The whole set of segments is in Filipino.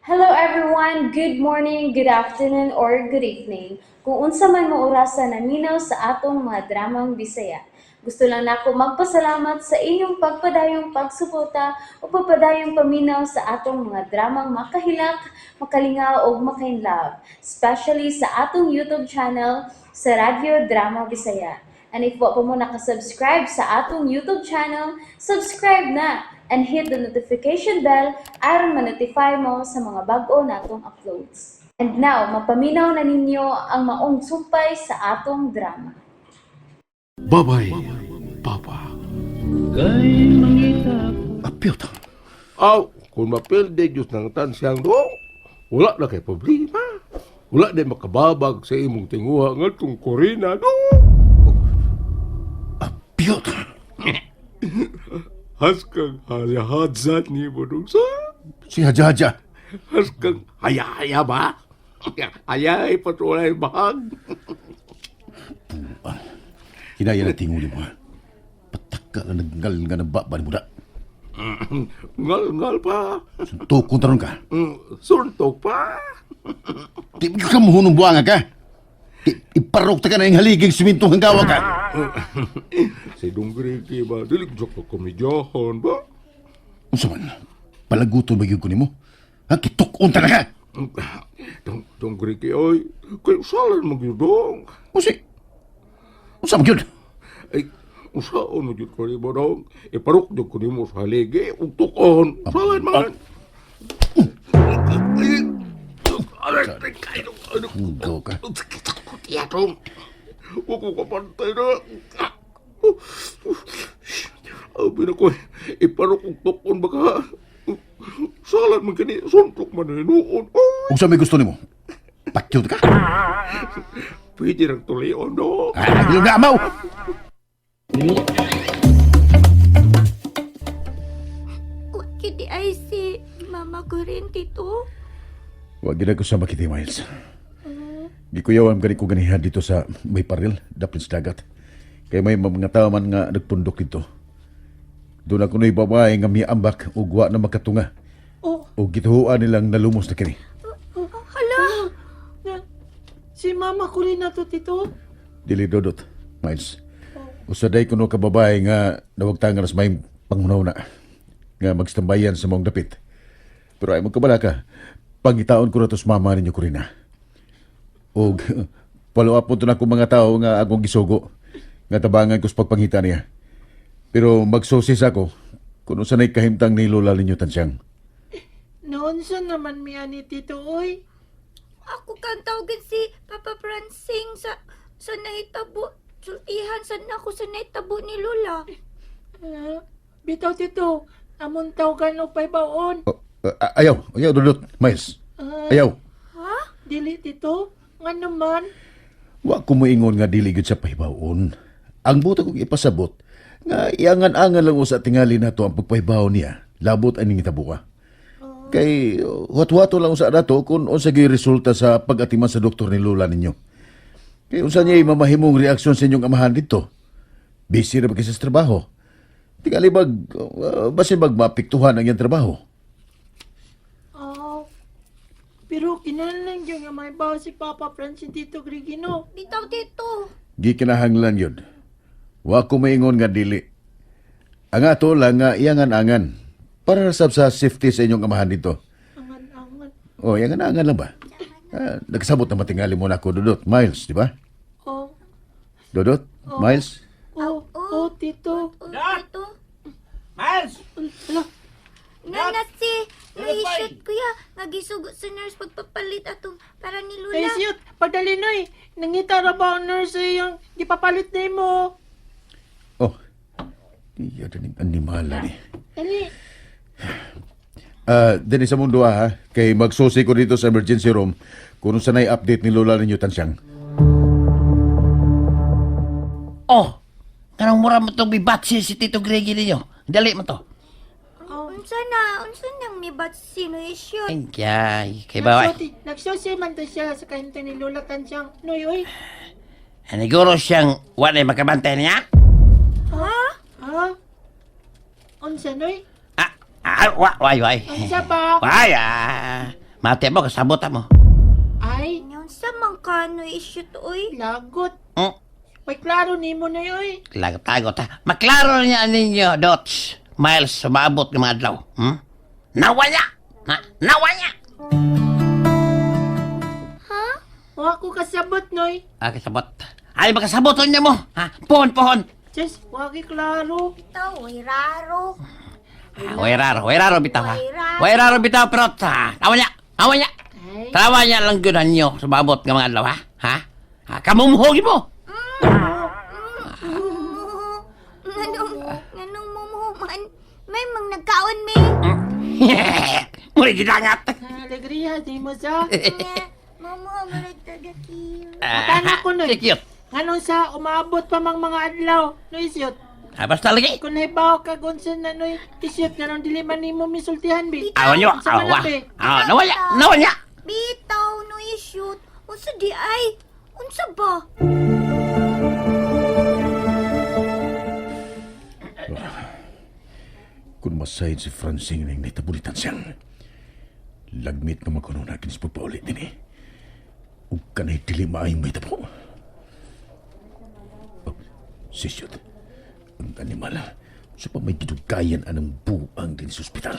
Hello everyone, good morning, good afternoon, or good evening. Kung unsa man mo orasan naminaw sa atong mga dramang Bisaya. Gusto lang nako magpasalamat sa inyong pagpadayong pagsuporta o pagpadayong paminaw sa atong mga dramang makahilak, makalingaw o makainlove, especially sa atong YouTube channel sa Radyo Drama Bisaya. And if wa pa mo nakasubscribe sa atong YouTube channel, subscribe na and hit the notification bell aron ma-notify mo sa mga bag-o natong uploads. And now, mapaminaw na ninyo ang maong sumpay sa atong drama. Babay, Papa. Kay mangita ko. Apil ta. Aw, kung mapilde Diyos ng tansiyang doon, wala na kay problema. Wala din makababag sa imong tinguha nga itong Corina doon. Apil ta. Haskang haya-hadzat ni mo doon sa... Si Haja-Haja. Haskang haya-haya ba? Hayay patulay bahag. Hinaya na tinguli mo ha. Pataka na naggal nga ng baba ni Muda. Ngal-ngal pa. Tukong taron ka. Suntok pa. Di ka muhunong buwanga ka. Iparok ta ka na yung haliging simintong hanggawa ka. Si Dungriki ba? Diligjok ko komedyahan ba? Unsa man, palaguton ba yun ko ni mo? Ha, kitukon ta na ka. Dungriki ay, kayo salan magyudong. Unsa man yun? Ay, usaon magyud ko ni mo dong. Iparok ko ni mo sa haligi, uktukon. Salan man. Hanggaw ka. Tiyatong. Huwag ko kapantay na. Abi na ko, iparok uktukon baka. Salan man kini, suntok man na inuon. Unsa may gusto ni mo? Pakyod ka? Pwede rang tulion, no? Gilom na amaw! Wakit di ay si mama ko rin, tito. Wag gina ko sa makiti, Miles. Di ko yawan gani ko ganihan dito sa may paril, dapin sa dagat. Kaya may mga tao man nga nagpundok dito. Doon ako na'y babae nga miambak o guwa na makatunga. O gituhuan nilang nalumos na kini. Hala! Si mama ko rin na to, tito. Dili dodot, Miles. Usaday ko no kababae nga nawagtangan sa may pangunaw na. Nga magstambayan sa mong dapit. Pero ay magkabala ka, pangitaon ko na to sa mama ninyo ko rin na. O follow-up po to na kong mga tao nga agong gisugo. Nga tabangan ko sa pagpangita niya. Pero magsosis ako kung sanay kahimtang ni Lola ninyo tansiyang. Noon sa naman miya ni tito, oy. Ako kang tawagin si Papa Francing sa nahitabo. Sultihan sa ako sa nahitabo ni Lola. Bitaw, tito. Amon tawagan o pa'y baon. Ayaw, dodot, Miles. Ayaw. Ha? Dili, tito. Nga naman. Wa ko moingon nga dili gyud sa pahibawon. Ang buta kong ipasabot nga iangan-angan lang sa tingali nato ang pagpahibaw niya. Labot aning itabo ka. Kay wat-wato lang sa dato kung unsa gyud resulta sa pag-atiman sa doktor ni Lola ninyo. Kay unsa niya mamahimong reaksyon sa inyong amahan dito? Busy na ba kayo sa trabaho? Tingali basin mapiktuhan ang iyang trabaho. Pero kinalang yung nga may bawa si Papa Francine Tito Grigino. Bitaw, tito. Di kinahanglan yun. Wa ko maingon nga dili. Ang ato lang nga iangan-angan para sab sa safety sa inyong amahan dito. Angan-angan. O, iangan-angan lang ba? Nagsabot na matingali mo na ako, Dodot. Miles, di ba? Oh, Dodot? Miles? tito. Tito. Miles! Nga si Rachel, kuya. Nagisugo sa nurse pagpapalit atong para ni Lola. Ay, siyot. Pagdali na eh. Nangita ra ba ang nurse yung gipapalit na mo? Oh, iya daning animala ni. Dali. Dini sa mundo ha, kay magsusi ko dito sa emergency room kung sanay update ni Lola ninyo tansiyang. Oh! Kanang mura mo itong bibatsi si Tito Greggy ninyo. Dali mo to. Unsa nang mibat sino isyon? Ay, kay baway. Nagsusi man to siya sa kahinto ni Lola Tansiyang. Noy, oy. Aniguro siyang wala makabantay niya? Ha? Unsa, noy? Why? Unsa ba? Why, Mati mo, kasabot mo. Ay, Nyon sa mangkanoy shoot oy. lagot. Hmm? May klaro nimo na yoy. Lagot-lagot ha. Maklaro niya ninyo, Dots. Miles, sumabot ng mga adlaw. Nawaya! Nawaya! O ako kasabot noy. Kasabot. Ay, makasaboton niya mo. Ha? Pohon. Just, wagi klaro. Bitaw, way raro. Wairaro bitaw ha. Wairaro. Wairaro bitaw, pero nawaya! Ay, Trawa niya lang gyud nyo sumabot ng mga adlaw, ha? Kamumuhogi mo! Nganong mumuman. May mang nagkaon mi. Muli gidangat. alegria di mo sa. Mama, malag tagakil. Matana ko noy. Cute. Nganong sa umabot pa mang mga adlaw. No isyot. Basta lagi. Kung naibaw ka gonsan na noy. Isyot nga nung diliman nimo misultihan bi. Awan nyo. Sa malabi. Nawaya. Bitaw, no i-shoot. Unsa di ay? Unsa ba? Kung masayid si Francine ng nitabulitan siyang lagmit nga makuno na kinis pagpaulit din ug kanay dili maayong may tabo. Sisyot, ang animal sa pa may gidugayan anang buang din sa ospital.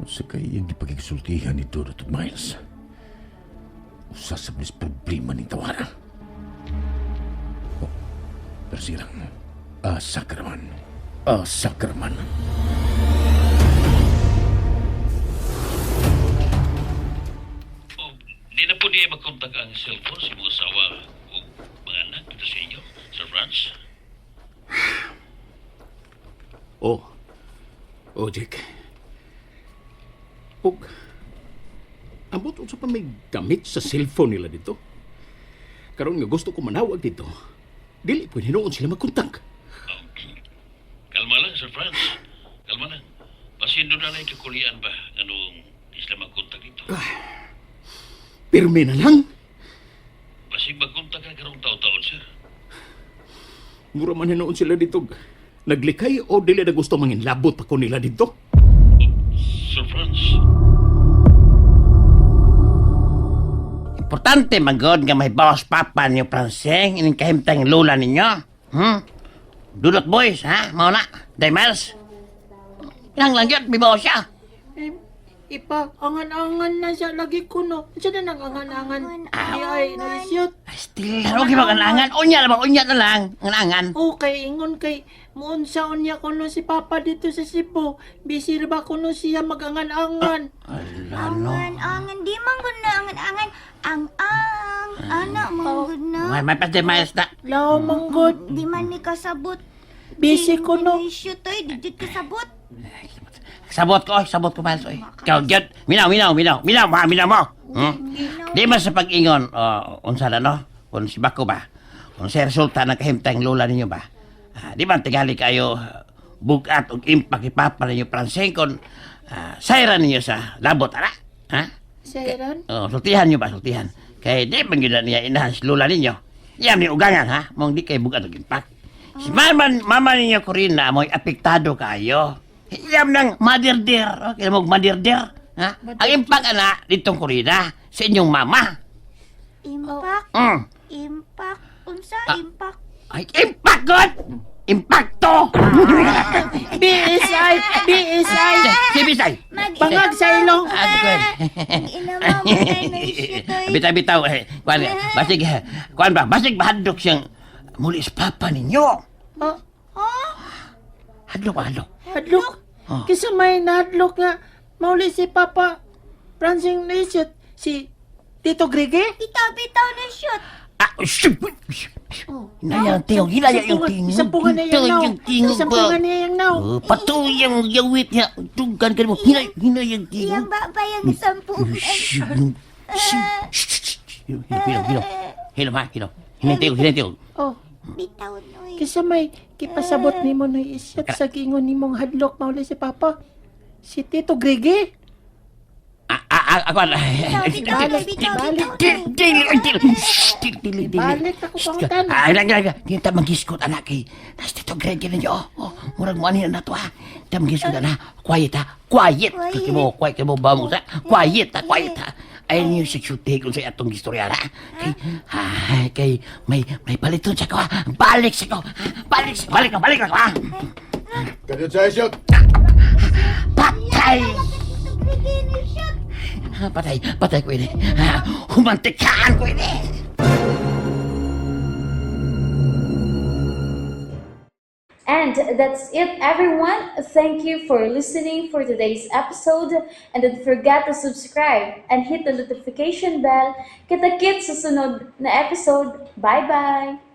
Sa kay yung gipagigsultihan ni Dodot at Miles, usasablis problema ng tawaran. Pero silang, Sakraman. Di na po niya magkontak ang cellphone sa mga asawa o mga anak dito sa inyo, Sir Franz. Jack. Ambot unsa pa may gamit sa cellphone nila dito. Karon nga gusto ko manawag dito. Dili po hinuon sila magkontak. Kalma lang, Sir Franz. Kalma lang. Pasindo na lang kakulian ba anong di sila magkontak dito. Pirme na lang. Basig magkontak ka karong taon-taon, sir. Mura man hinuon sila dito. Naglikay o dili na gusto manginlabot pa ko nila dito. Sir Franz, Importante magod nga may bawas papa niyo, Franceng, ining kahimtang lula ninyo. Dudot boys, ha? Mao na. Miles. Lang yun, may bawas siya. Ipa, angan-angan na siya lagi ko no. Siya na nang angan-angan. Ay, no isyot. Still, huwag yung mag-anangan. Unya na lang. Anangan. Okay, ingon kay muon sa unya ko no si Papa dito sa Cebu. Bisir ba ko no siya magangan-angan. Angan, di man gud na angan. Ang, anak man gud na. May pas Miles na. Lao manggod. Di man ni kasabot. Busy ko no. Shoot oy, di jud kasabot. Sabot ko, Miles. Oy. Ikaw, Jod. Minaw mo. Di ba sa pag-ingon, unsa na, no? Kung si Bako ba? Kung sa resulta ng kahimtang lula ninyo ba? Di ba tigali kayo bugat o impact ipapa ninyo, Franceng, kung sayran ninyo sa labot, ara? Ha? Sayran? Sultihan nyo ba, sultihan? Kaya di ba yun niya inahan si lula ninyo? Yan ni ugangan, ha? Mong di kayo bugat o impact. Si mama ninyo, Corina, mo'y apektado kayo. Iyam ng madirdir. Okay, mong madirdir. Ha? Ang impact, ana, ditong Corina, sa inyong mama. Impact. Mm. Impact. Unsa impact? Ay, impact, God! Impacto! BSI! Si Bisay! Bangag sa ilong! Good. Inama mo na shoot oy. Bitaw. Basig bahadlok siyang muli sa papa ninyo. Hadlok. Hadlok? Kisa may nahadlok nga mauli si Papa Francing na isyot si Tito Grege? Bitaw na shoot. Hinaya yung tingog. Isampungan na yung naw. Patuloy yung yawit niya. Tugan ka mo. Hinaya yung tingog. Yang babayang sampungan. Hilom. Hinay Oh, Bitaw noy. kisa may kipasabot ni mo na isyot sa gingon ni mong hadlok mauli si Papa. Si Tito Grege? Ako na. Dili. Balik ako pangutan. Kita manggiskot anak kay. Nas dito grade na niyo. Murag mo ani na to ha. Kita manggiskot na. Quiet ha. Quiet. Quiet mo ba mo sa? Quiet ha. Ay niyo sexual take sa atong istorya ha. Kay may paliton sa ko ha. Balik sa ko. Balik ako ha. Kadyo sa isyot! Patay ko ini. Humantikaan ko ini. And that's it, everyone. Thank you for listening for today's episode. And don't forget to subscribe and hit the notification bell. Kita-kits sa sunod na episode. Bye-bye!